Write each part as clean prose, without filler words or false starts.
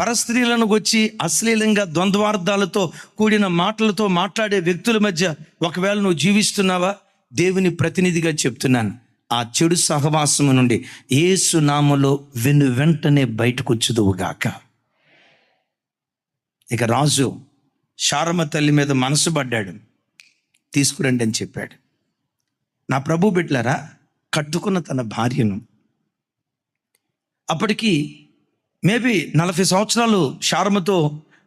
పరస్త్రీలను వచ్చి అశ్లీలంగా ద్వంద్వార్థాలతో కూడిన మాటలతో మాట్లాడే వ్యక్తుల మధ్య ఒకవేళ నువ్వు జీవిస్తున్నావా, దేవుని ప్రతినిధిగా చెప్తున్నాను, ఆ చెడు సహవాసము నుండి యేసు నామములో వెంటనే బయటకు వచ్చుదువుగాక. ఇక రాజు శారమ తల్లి మీద మనసు పడ్డాడు, తీసుకురండి అని చెప్పాడు. నా ప్రభు బిడ్డలారా, కట్టుకున్న తన భార్యను, అప్పటికి మేబీ 40 సంవత్సరాలు శారమతో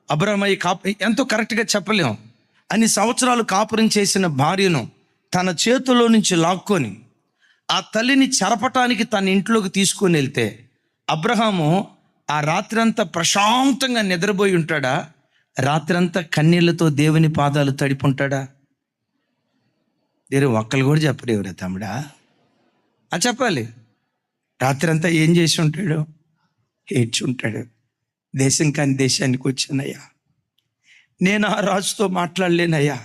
అబ్రామయ్య ఎంతో కరెక్ట్గా చెప్పలేం, అన్ని సంవత్సరాలు కాపురం చేసిన భార్యను తన చేతిలో నుంచి లాక్కొని ఆ తల్లిని చెరపటానికి తన ఇంట్లోకి తీసుకొని వెళ్తే అబ్రహాము ఆ రాత్రంతా ప్రశాంతంగా నిద్రపోయి ఉంటాడా? రాత్రంతా కన్నీళ్లతో దేవుని పాదాలు తడిపుంటాడా? వేరే ఒక్కరు కూడా చెప్పరు. ఎవరే తమ్ముడా చెప్పాలి. రాత్రంతా ఏం చేసి ఉంటాడు? ఏడ్చి ఉంటాడు. దేశం కాని దేశానికి వచ్చానయ్యా, నేను ఆ రాజుతో మాట్లాడలేనయ్యా,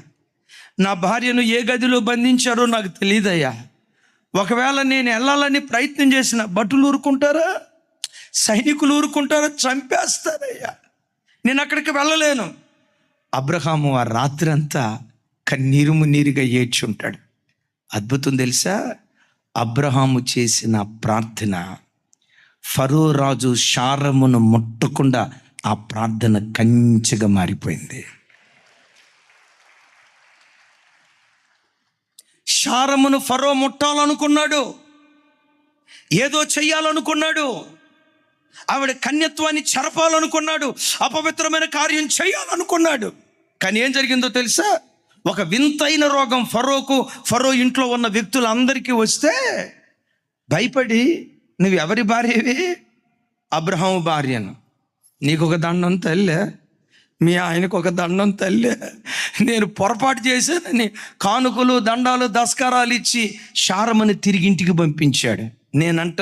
నా భార్యను ఏ గదిలో బంధించారో నాకు తెలియదయ్యా, ఒకవేళ నేను వెళ్ళాలని ప్రయత్నం చేసిన భటులు ఊరుకుంటారా, సైనికులు ఊరుకుంటారా, చంపేస్తారయ్యా, నేను అక్కడికి వెళ్ళలేను. అబ్రహాము ఆ రాత్రి అంతా కన్నీరు మున్నీరుగా ఏడ్చి ఉంటాడు. అద్భుతం తెలుసా, అబ్రహాము చేసిన ప్రార్థన ఫరో రాజు శారమును ముట్టకుండా ఆ ప్రార్థన కంచెగా మారిపోయింది. శారమును ఫరో ముట్టాలనుకున్నాడు, ఏదో చెయ్యాలనుకున్నాడు, ఆవిడ కన్యత్వాన్ని చెరపాలనుకున్నాడు, అపవిత్రమైన కార్యం చేయాలనుకున్నాడు. కానీ ఏం జరిగిందో తెలుసా? ఒక వింతైన రోగం ఫరో ఇంట్లో ఉన్న వ్యక్తులందరికీ వస్తే భయపడి, నువ్వు ఎవరి భార్యవి? అబ్రహాము భార్యను. నీకు ఒక దండం తల్లే, మీ ఆయనకు ఒక దండం తల్లే, నేను పొరపాటు చేశానని కానుకలు దండాలు దస్కారాలు ఇచ్చి శారమని తిరిగి ఇంటికి పంపించాడు. నేనంట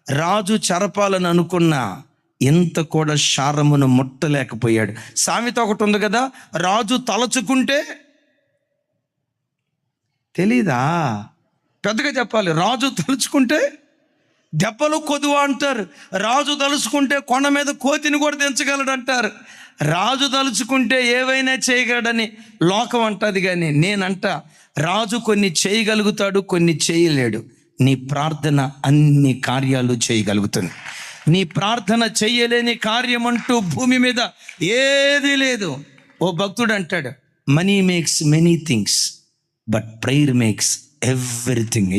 రాజు చెరపాలని అనుకున్నా, ఇంత కూడా శారమును ముట్టలేకపోయాడు. సామెత ఒకటి ఉంది కదా, రాజు తలచుకుంటే తెలీదా? పెద్దగా చెప్పాలి. రాజు తలుచుకుంటే దెబ్బలు కొదువ అంటారు, రాజు తలుచుకుంటే కొండ మీద కోతిని కూడా దించగలడు అంటారు. రాజు తలుచుకుంటే ఏవైనా చేయగలడని లోకం అంటది. కానీ నేనంట రాజు కొన్ని చేయగలుగుతాడు, కొన్ని చేయలేడు. నీ ప్రార్థన అన్ని కార్యాలు చేయగలుగుతుంది. నీ ప్రార్థన చెయ్యలేని కార్యం అంటూ భూమి మీద ఏది లేదు. ఓ భక్తుడు అంటాడు, money makes many things but prayer makes everything.